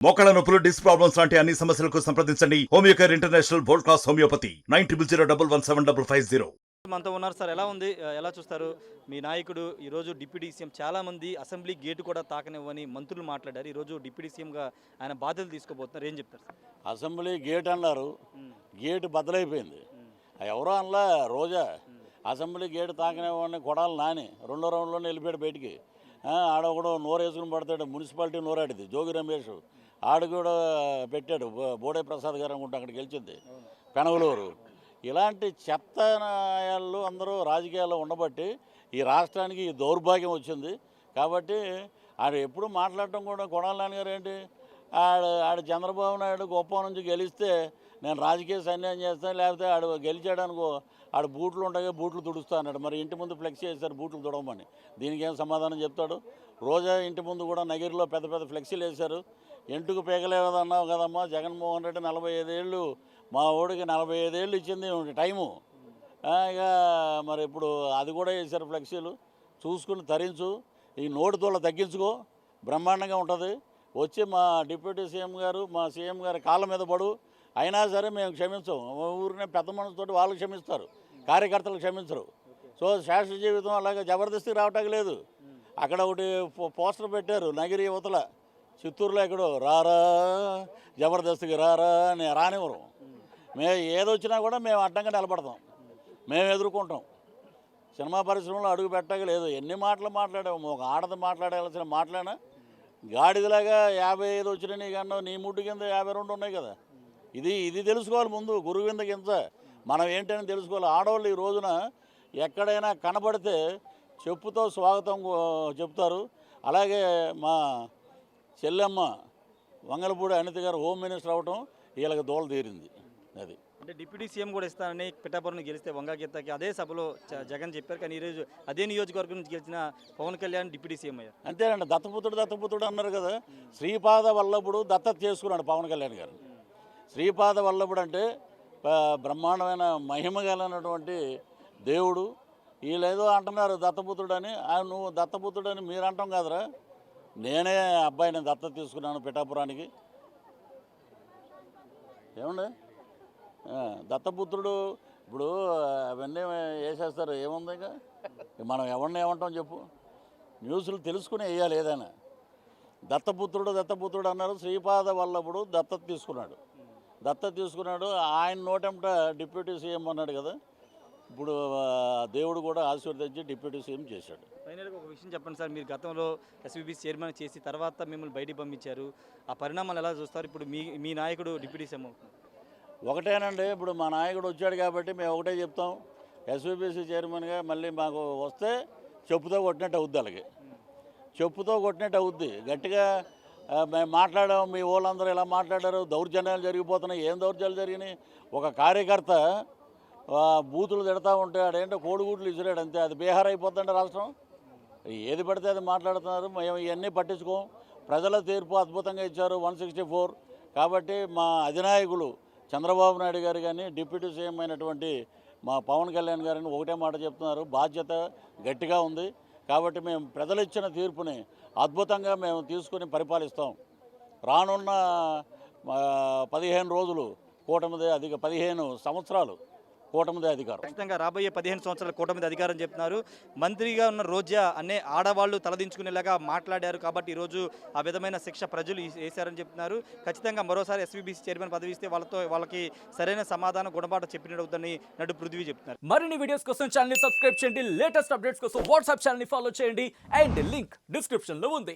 మోకాళ్ళ నొప్పులు, disc problems లాంటి అన్ని సమస్యలకు సంప్రదించండి Homeocare international world class homeopathy 9001171550. మనతో ఉన్నారు సార్. ఎలా ఉంది, ఎలా చూస్తారు? మీ నాయకుడు ఈరోజు డిప్యూటీ సీఎం, చాలామంది అసెంబ్లీ గేటు కూడా తాకనివ్వని మంత్రులు మాట్లాడారు. ఈరోజు డిప్యూటీ సీఎంగా ఆయన బాధ్యతలు తీసుకోబోతున్నారు. ఏం చెప్తారు సార్? అసెంబ్లీ గేట్ అన్నారు, గేటు బద్దలైపోయింది. ఎవరో అనలా రోజా అసెంబ్లీ గేటు తాకనివ్వని కొడాలి నాని రెండో రౌండ్లోనే వెళ్ళిపోయాడు బయటికి. ఆడొకడు నోరు వేసుకుని పడతాడు, మున్సిపాలిటీ నోరాడిది జోగి రమేష్ ఆడు కూడా పెట్టాడు. బోడే ప్రసాద్ గారు అనుకుంటే అక్కడ గెలిచింది పెనగలూరు. ఇలాంటి చెత్త నాయాలు అందరూ రాజకీయాల్లో ఉండబట్టి ఈ రాష్ట్రానికి ఈ దౌర్భాగ్యం వచ్చింది. కాబట్టి ఆడు ఎప్పుడు మాట్లాడటం కూడా కొడాలి నాన్నగారు ఏంటి, ఆడు చంద్రబాబు నాయుడు గొప్ప నుంచి గెలిస్తే నేను రాజకీయ సన్యాసం చేస్తాను, లేకపోతే ఆడు గెలిచాడనుకో ఆడు బూట్లు ఉంటాయి బూట్లు తుడుస్తా అన్నాడు. మరి ఇంటి ముందు ఫ్లెక్సీ వేస్తారు బూట్లు తుడవమని, దీనికి ఏం సమాధానం చెప్తాడు? రోజా ఇంటి ముందు కూడా నగిరిలో పెద్ద పెద్ద ఫ్లెక్సీలు వేశారు. ఎంటుకు పేగలేదన్నావు కదమ్మా జగన్మోహన్ రెడ్డి 45 ఏళ్ళు, మా ఓడికి 45 ఏళ్ళు ఇచ్చింది టైము. ఇక మరి ఇప్పుడు అది కూడా వేశారు ఫ్లెక్సీలు. చూసుకుని తరించు, ఈ నోటు తోళ్ళ తగ్గించుకో, బ్రహ్మాండంగా ఉంటుంది. వచ్చి మా డిప్యూటీ సీఎం గారు మా సీఎం గారి కాళ్ళ మీద పడు. అయినా సరే మేము క్షమించం. ఊరినే పెద్ద మనసుతోటి వాళ్ళు క్షమిస్తారు, కార్యకర్తలు క్షమించరు. సో శాశ్వత జీవితం అలాగే జబర్దస్తికి రావటానికి లేదు. అక్కడ ఒకటి పోస్టర్ పెట్టారు నగిరి యువతల చిత్తూరులో ఎక్కడో, రారా జబర్దస్తికి రారా అని రానివ్వరు. మేము ఏదొచ్చినా కూడా మేము అడ్డంగా నిలబడతాం, మేము ఎదుర్కొంటాం. సినిమా పరిశ్రమలో అడుగు పెట్టక లేదు. ఎన్ని మాటలు మాట్లాడాము, ఒక ఆడది మాట్లాడాల్సిన మాట్లాడినా గాడిదలాగా 55 వచ్చినా నీకన్నా నీ ముడ్డు కింద 52 ఉన్నాయి కదా. ఇది తెలుసుకోవాలి ముందు, గురువు కింద కింద మనం ఏంటని తెలుసుకోవాలి. ఆడవాళ్ళు ఈ రోజున ఎక్కడైనా కనబడితే చెప్పుతో స్వాగతం చెప్తారు. అలాగే మా చెల్లెమ్మ వంగలపూడి అనిత గారు హోమ్ మినిస్టర్ అవటం వీళ్ళకి దోల తీరింది. అది అంటే డిప్యూటీ సీఎం కూడా ఇస్తానని పిఠాపురం గెలిస్తే వంగగీతకి అదే సభలో జగన్ చెప్పారు. కానీ ఈరోజు అదే నియోజకవర్గం నుంచి గెలిచిన పవన్ కళ్యాణ్ డిప్యూటీ సీఎం అయ్యారు. అంతేనండి, దత్తపుత్రుడు అన్నారు కదా. శ్రీపాద వల్లభుడు దత్తత చేసుకున్నాడు పవన్ కళ్యాణ్ గారు. శ్రీపాద వల్లభుడు అంటే బ్రహ్మాండమైన మహిమ కలిగినటువంటి దేవుడు. వీళ్ళేదో అంటున్నారు దత్తపుత్రుడని. నువ్వు దత్తపుత్రుడని మీరు అంటాం కాదురా, నేనే అబ్బాయిని దత్తత తీసుకున్నాను పిఠాపురానికి. ఏమండి దత్తపుత్రుడు ఇప్పుడు అవన్నీ వేసేస్తారు, ఏముంది ఇక మనం ఎవరిని ఏమంటాం చెప్పు. న్యూస్లు తెలుసుకుని వేయాలి ఏదైనా. దత్తపుత్రుడు అన్నారు. శ్రీపాద వల్లభుడు దత్తత తీసుకున్నాడు. ఆయన నోటెంట డిప్యూటీ సీఎం అన్నాడు కదా. ఇప్పుడు దేవుడు కూడా ఆశీర్వదించి డిప్యూటీ సీఎం చేశాడు. ఫైనల్గా ఒక విషయం చెప్పండి సార్, మీరు గతంలో ఎస్వీబీసీ చైర్మన్ చేసి తర్వాత మిమ్మల్ని బయటికి పంపించారు. ఆ పరిణామాలు ఎలా చూస్తారు? ఇప్పుడు మీ నాయకుడు డిప్యూటీ సీఎం అవుతున్నారు. ఒకటేనండి, ఇప్పుడు మా నాయకుడు వచ్చాడు కాబట్టి మేము ఒకటే చెప్తాం. ఎస్వీబీసీ చైర్మన్గా మళ్ళీ మాకు వస్తే చెప్పుతో కొట్టినట్టు అవుద్ది. అలాగే చెప్పుతో కొట్టినట్టు అవుద్ది. గట్టిగా మేము మాట్లాడాము, మీ వాళ్ళందరూ ఇలా మాట్లాడారు, దౌర్జన్యాలు జరిగిపోతున్నాయి. ఏం దౌర్జన్యాలు జరిగినాయి? ఒక కార్యకర్త బూతులు తిడతా ఉంటే ఆడేంటో కోడిగుడ్లు ఇసిరాడు అంతే. అది బీహార్ అయిపోతుంటే రాష్ట్రం. ఏది పడితే అది మాట్లాడుతున్నారు. మేము ఇవన్నీ పట్టించుకోం. ప్రజల తీర్పు అద్భుతంగా ఇచ్చారు 164. కాబట్టి మా అధినాయకులు చంద్రబాబు నాయుడు గారు కానీ డిప్యూటీ సీఎం అయినటువంటి మా పవన్ కళ్యాణ్ గారిని ఒకటే మాట చెప్తున్నారు, బాధ్యత గట్టిగా ఉంది. కాబట్టి మేము ప్రజలు ఇచ్చిన తీర్పుని అద్భుతంగా మేము తీసుకుని పరిపాలిస్తాం. రానున్న 15 రోజులు కూటమిదే 15 సంవత్సరాలు కూటమిదే అధికారం. ఖచ్చితంగా రాబోయే 15 సంవత్సరాల కూటమిది అధికారం చెప్తున్నారు. మంత్రిగా ఉన్న రోజా అనే ఆడవాళ్ళు తలదించుకునేలాగా మాట్లాడారు కాబట్టి ఈరోజు ఆ విధమైన శిక్ష ప్రజలు వేశారని చెప్తున్నారు. ఖచ్చితంగా మరోసారి ఎస్వీబీసీ చైర్మన్ పదవి ఇస్తే వాళ్ళకి సరైన సమాధానం గుణపాఠం చెప్పినట్టు నడు పృథ్వీ చెప్తున్నారు. మరిన్ని వీడియోస్ కోసం ఛానల్ ని సబ్స్క్రైబ్ చేయండి. లేటెస్ట్ అప్డేట్స్ కోసం వాట్సాప్ ఛానల్ ని ఫాలో చేయండి. అండ్ లింక్ డిస్క్రిప్షన్ లో ఉంది.